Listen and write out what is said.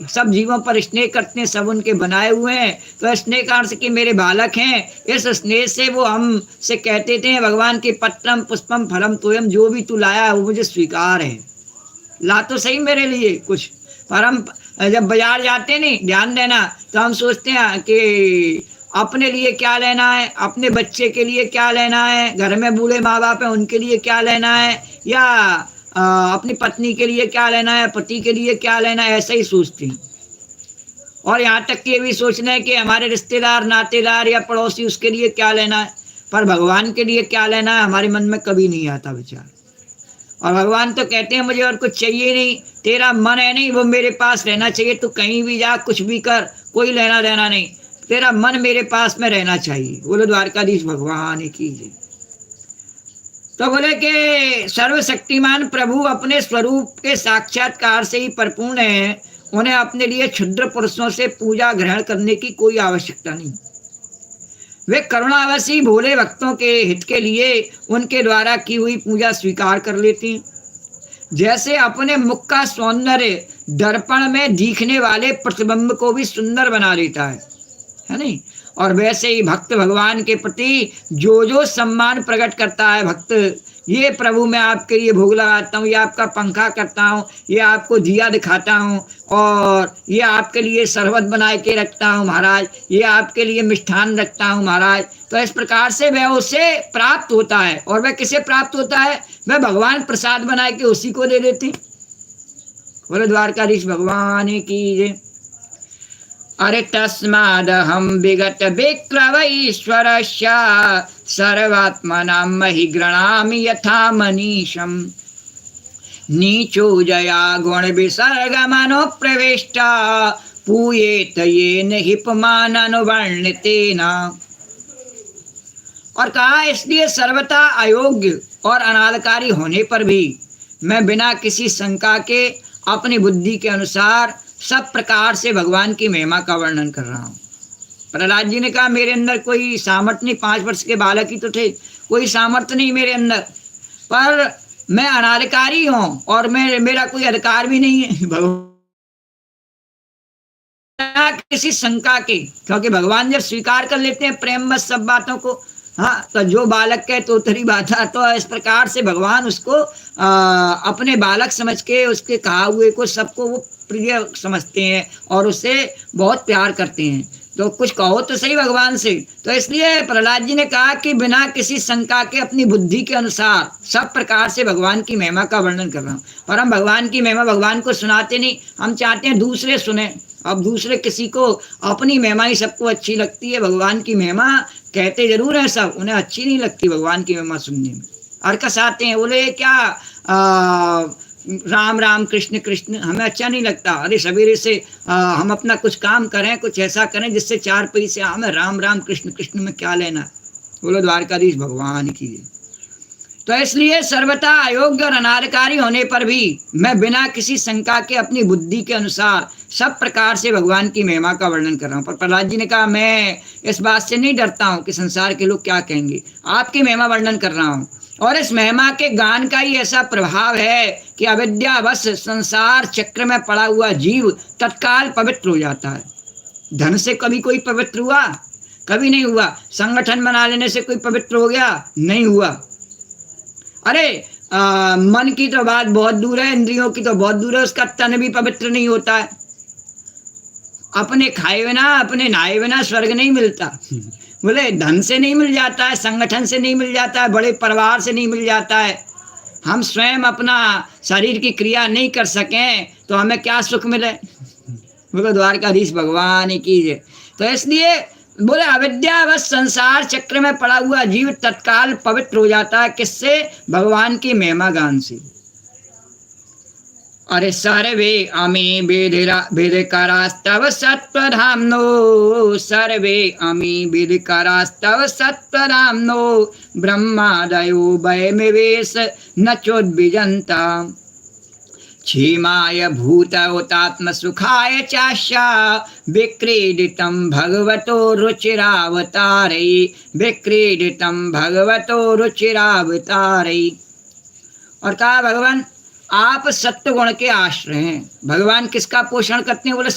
सब जीवों पर स्नेह करते हैं, सब उनके बनाए हुए हैं। तो स्नेह कारण से कि मेरे बालक हैं, इस स्नेह से वो हम से कहते थे भगवान के पत्रम पुष्पम फलम तोयम, जो भी तू लाया है वो मुझे स्वीकार है। ला तो सही मेरे लिए कुछ, पर हम जब बाजार जाते नहीं, ध्यान देना, तो हम सोचते हैं कि अपने लिए क्या लेना है, अपने बच्चे के लिए क्या लेना है, घर में बूढ़े माँ बाप हैं उनके लिए क्या लेना है, या अपनी पत्नी के लिए क्या लेना है, पति के लिए क्या लेना है, ऐसा ही सोचते हैं। और यहाँ तक कि ये भी सोचना है कि हमारे रिश्तेदार नातेदार या पड़ोसी उसके लिए क्या लेना है, पर भगवान के लिए क्या लेना है हमारे मन में कभी नहीं आता विचार। और भगवान तो कहते हैं मुझे और कुछ चाहिए नहीं, तेरा मन है नहीं वो मेरे पास रहना चाहिए, तू कहीं भी जा कुछ भी कर, कोई लेना देना नहीं, तेरा मन मेरे पास में रहना चाहिए। बोलो द्वारकाधीश भगवान की जय। तो बोले कि सर्वशक्तिमान प्रभु अपने स्वरूप के साक्षात्कार से ही परिपूर्ण है, उन्हें अपने लिए क्षुद्र पुरुषों से पूजा ग्रहण करने की कोई आवश्यकता नहीं। वे करुणावशी भोले भक्तों के हित के लिए उनके द्वारा की हुई पूजा स्वीकार कर लेते हैं। जैसे अपने मुख का सौंदर्य दर्पण में दिखने वाले प्रतिबिंब को भी सुंदर बना देता है नहीं, और वैसे ही भक्त भगवान के प्रति जो जो सम्मान प्रकट करता है भक्त, ये प्रभु मैं आपके लिए भोग लगाता हूँ, ये आपका पंखा करता हूँ, ये आपको दिया दिखाता हूँ, और ये आपके लिए शरबत बना के रखता हूँ महाराज, ये आपके लिए मिष्ठान रखता हूँ महाराज। तो इस प्रकार से वह उसे प्राप्त होता है। और वह किसे प्राप्त होता है? वह भगवान प्रसाद बना के उसी को दे देते। बोले द्वारकाधीश भगवान की जय। अरे तस्मादहं विगत विक्रमईश्वरस्य सर्वात्मनां महि गृणामि यथा मनीषम् नीचो जया गुण विसर्ग मनो प्रविष्ट पूयेत येन हिपमान अनुवर्णितेन। और कहा इसलिए सर्वथा अयोग्य और अनादकारी होने पर भी मैं बिना किसी शंका के अपनी बुद्धि के अनुसार सब प्रकार से भगवान की महिमा का वर्णन कर रहा हूँ। प्रहलाद जी ने कहा मेरे अंदर कोई सामर्थ्य नहीं, 5 वर्ष के बालक ही तो थे, कोई सामर्थ्य नहीं मेरे अंदर, पर मैं अनाधिकारी हूँ और मेरा कोई अधिकार भी नहीं है भगवान किसी शंका के, क्योंकि भगवान जब स्वीकार कर लेते हैं प्रेम बस सब बातों को, हाँ, तो जो बालक कहे तो उतरी बात है। तो इस प्रकार से भगवान उसको अपने बालक समझ के उसके कहा हुए को सबको वो प्रिय समझते हैं और उससे बहुत प्यार करते हैं। तो कुछ कहो तो सही भगवान से। तो इसलिए प्रहलाद जी ने कहा कि बिना किसी शंका के अपनी बुद्धि के अनुसार सब प्रकार से भगवान की महिमा का वर्णन कर रहा हूँ। पर हम भगवान की महिमा भगवान को सुनाते नहीं, हम चाहते हैं दूसरे सुने। अब दूसरे किसी को अपनी महिमा ही सबको अच्छी लगती है, भगवान की महिमा कहते जरूर है सब, उन्हें अच्छी नहीं लगती भगवान की महिमा सुनने में। अरकस आते हैं, बोले क्या राम राम कृष्ण कृष्ण हमें अच्छा नहीं लगता। अरे सवेरे से हम अपना कुछ काम करें, कुछ ऐसा करें जिससे 4 पैसे, हमें राम राम कृष्ण कृष्ण में क्या लेना। बोलो द्वारकाधीश भगवान की। तो इसलिए सर्वथा अयोग्य और अनाधिकारी होने पर भी मैं बिना किसी शंका के अपनी बुद्धि के अनुसार सब प्रकार से भगवान की महिमा का वर्णन कर रहा हूँ। पर प्रहलाद जी ने कहा मैं इस बात से नहीं डरता हूँ कि संसार के लोग क्या कहेंगे, आपकी महिमा वर्णन कर रहा हूँ। और इस महिमा के गान का ही ऐसा प्रभाव है कि अविद्यावश संसार चक्र में पड़ा हुआ जीव तत्काल पवित्र हो जाता है। धन से कभी कोई पवित्र हुआ? कभी नहीं हुआ। संगठन बना लेने से कोई पवित्र हो गया? नहीं हुआ। अरे मन की तो बात बहुत दूर है, इंद्रियों की तो बहुत दूर है, उसका तन भी पवित्र नहीं होता है। अपने खाए बिना अपने नहाए बिना स्वर्ग नहीं मिलता। बोले धन से नहीं मिल जाता है, संगठन से नहीं मिल जाता है, बड़े परिवार से नहीं मिल जाता है। हम स्वयं अपना शरीर की क्रिया नहीं कर सकें तो हमें क्या सुख मिले। बोलो द्वारकाधीश भगवान की जय। तो इसलिए बोले अविद्यावश संसार चक्र में पड़ा हुआ जीव तत्काल पवित्र हो जाता है। किससे? भगवान की महिमा गान से। अरे सर्वे अमी विधिकरास्तव सत्वधाम्नो, सर्वे अमी विधिकरास्तव सत्वधाम्नो, ब्रह्मादयो वयमिवेश न चोद्विजन्ता, क्षेमाय भूतोतात्म सुखाय चाशा, विक्रीडितं भगवतो रुचिरावतारै, विक्रीडितं भगवतो रुचिरावतारै। और कहा भगवान आप सत्य गुण के आश्रय हैं। भगवान किसका पोषण करते हैं? बोले